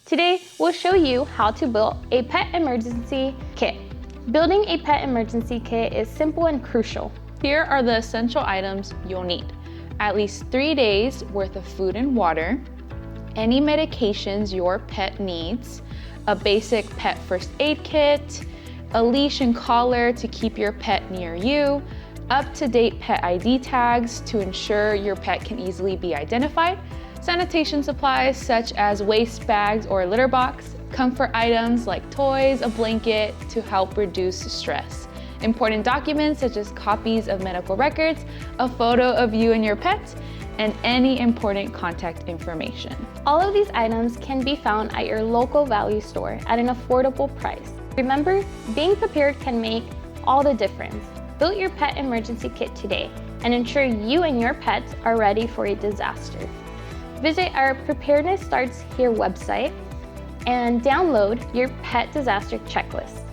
Today, we'll show you how to build a pet emergency kit. Building a pet emergency kit is simple and crucial. Here are the essential items you'll need. At least 3 days worth of food and water, any medications your pet needs, a basic pet first aid kit, a leash and collar to keep your pet near you, up-to-date pet ID tags to ensure your pet can easily be identified, sanitation supplies such as waste bags or a litter box, comfort items like toys, a blanket to help reduce stress, important documents such as copies of medical records, a photo of you and your pet, and any important contact information. All of these items can be found at your local value store at an affordable price. Remember, being prepared can make all the difference. Build your pet emergency kit today and ensure you and your pets are ready for a disaster. Visit our Preparedness Starts Here website and download your pet disaster checklist.